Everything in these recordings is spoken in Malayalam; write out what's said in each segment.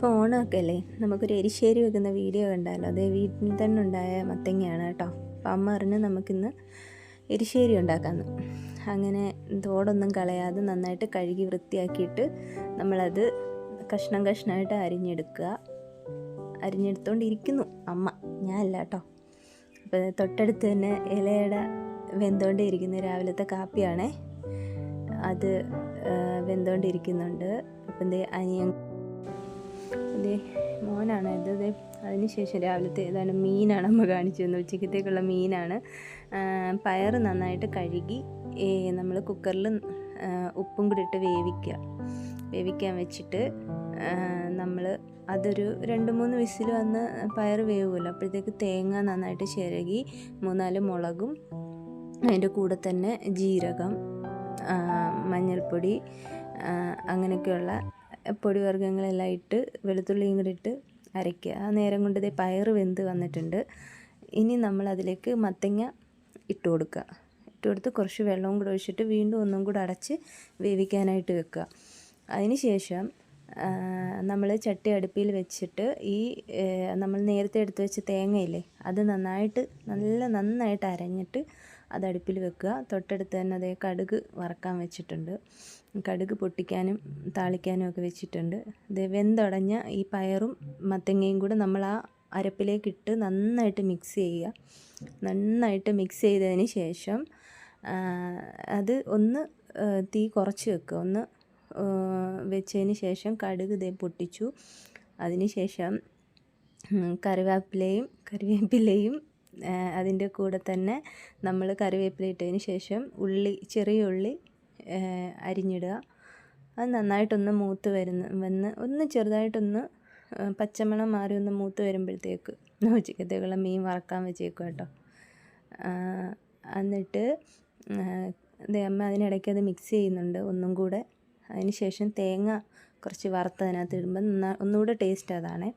ഇപ്പോൾ ഓണമൊക്കെ അല്ലേ, നമുക്കൊരു എരിശ്ശേരി വെക്കുന്ന വീഡിയോ കണ്ടാലോ. അതേ വീട്ടിൽ തന്നെ ഉണ്ടായ മത്തങ്ങയാണ് കേട്ടോ. അപ്പം അമ്മ പറഞ്ഞ് നമുക്കിന്ന് എരിശ്ശേരി ഉണ്ടാക്കാമെന്ന്. അങ്ങനെ തോടൊന്നും കളയാതെ നന്നായിട്ട് കഴുകി വൃത്തിയാക്കിയിട്ട് നമ്മളത് കഷ്ണം കഷ്ണമായിട്ട് അരിഞ്ഞെടുത്തോണ്ടിരിക്കുന്നു അമ്മ, ഞാനല്ല കേട്ടോ. അപ്പോൾ തൊട്ടടുത്ത് തന്നെ ഇലയുടെ വെന്തുകൊണ്ടിരിക്കുന്ന രാവിലത്തെ കാപ്പിയാണേ, അത് വെന്തുകൊണ്ടിരിക്കുന്നുണ്ട്. അപ്പം ഇതേ മോനാണ് ഇത്. അതിന് ശേഷം രാവിലത്തെ ഏതാണ് മീനാണ് അമ്മ കാണിച്ചു തന്നത്. ഉച്ചക്കത്തേക്കുള്ള മീനാണ്. പയർ നന്നായിട്ട് കഴുകി നമ്മൾ കുക്കറിൽ ഉപ്പും കൂടി ഇട്ട് വേവിക്കാൻ വെച്ചിട്ട് നമ്മൾ അതൊരു 2-3 വിസിൽ വന്ന് പയർ വേവുമല്ലോ. അപ്പോഴത്തേക്ക് തേങ്ങ നന്നായിട്ട് ചിരകി 3-4 മുളകും അതിൻ്റെ കൂടെ തന്നെ ജീരകം, മഞ്ഞൾപ്പൊടി, അങ്ങനെയൊക്കെയുള്ള പൊടിവർഗ്ഗങ്ങളെല്ലാം ഇട്ട് വെളുത്തുള്ളിയും കൂടി ഇട്ട് അരയ്ക്കുക. ആ നേരം കൊണ്ട് പയർ വെന്ത് വന്നിട്ടുണ്ട്. ഇനി നമ്മൾ അതിലേക്ക് മത്തങ്ങ ഇട്ട് കൊടുത്ത് കുറച്ച് വെള്ളവും കൂടെ ഒഴിച്ചിട്ട് വീണ്ടും ഒന്നും കൂടെ അടച്ച് വേവിക്കാനായിട്ട് വെക്കുക. അതിന് ശേഷം നമ്മൾ ചട്ടി അടുപ്പിൽ വെച്ചിട്ട് നമ്മൾ നേരത്തെ എടുത്ത് വെച്ച തേങ്ങയില്ലേ, അത് നന്നായിട്ട് അരഞ്ഞിട്ട് അത് അടുപ്പിൽ വെക്കുക. തൊട്ടടുത്ത് തന്നെ കടുക് വറക്കാൻ വെച്ചിട്ടുണ്ട്. കടുക് പൊട്ടിക്കാനും താളിക്കാനും ഒക്കെ വെച്ചിട്ടുണ്ട്. വെന്തുടഞ്ഞ ഈ പയറും മത്തങ്ങയും കൂടെ നമ്മൾ ആ അരപ്പിലേക്കിട്ട് നന്നായിട്ട് മിക്സ് ചെയ്യുക. നന്നായിട്ട് മിക്സ് ചെയ്തതിന് ശേഷം അത് ഒന്ന് തീ കുറച്ച് വെക്കുക. ഒന്ന് വെച്ചതിന് ശേഷം കടുക് പൊട്ടിച്ചു. അതിന് ശേഷം കറിവേപ്പിലയും അതിൻ്റെ കൂടെ തന്നെ നമ്മൾ കറിവേപ്പില ഇട്ടതിന് ശേഷം ചെറിയ ഉള്ളി അരിഞ്ഞിടുക. അത് നന്നായിട്ടൊന്ന് മൂത്ത് ഒന്ന് ചെറുതായിട്ടൊന്ന് പച്ചമണം മാറി ഒന്ന് മൂത്ത് വരുമ്പോഴത്തേക്ക് ഉച്ചക്കത്തേക്കുള്ള മീൻ വറക്കാൻ വെച്ചേക്കും കേട്ടോ. എന്നിട്ട് അമ്മ അതിനിടയ്ക്ക് അത് മിക്സ് ചെയ്യുന്നുണ്ട് ഒന്നും കൂടെ. അതിന് ശേഷം തേങ്ങ കുറച്ച് വറുത്തതിനകത്ത് ഇടുമ്പോൾ ഒന്നുകൂടെ ടേസ്റ്റ് അതാണ്.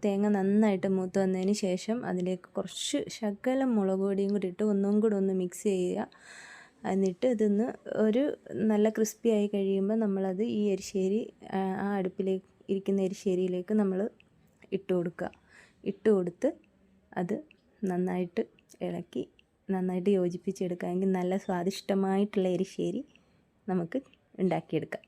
തേങ്ങ നന്നായിട്ട് മൂത്ത് വന്നതിന് ശേഷം അതിലേക്ക് കുറച്ച് ശകലം മുളക് പൊടിയും കൂടി ഇട്ട് ഒന്നും കൂടെ ഒന്ന് മിക്സ് ചെയ്യുക. എന്നിട്ട് ഇതൊന്ന് ഒരു നല്ല ക്രിസ്പി ആയി കഴിയുമ്പോൾ നമ്മളത് ഈ എരിശ്ശേരി ആ അടുപ്പിലേക്ക് ഇരിക്കുന്ന എരിശ്ശേരിയിലേക്ക് നമ്മൾ ഇട്ട് കൊടുത്ത് അത് നന്നായിട്ട് ഇളക്കി നന്നായിട്ട് യോജിപ്പിച്ചെടുക്കാമെങ്കിൽ നല്ല സ്വാദിഷ്ടമായിട്ടുള്ള എരിശ്ശേരി നമുക്ക് ഉണ്ടാക്കിയെടുക്കാം.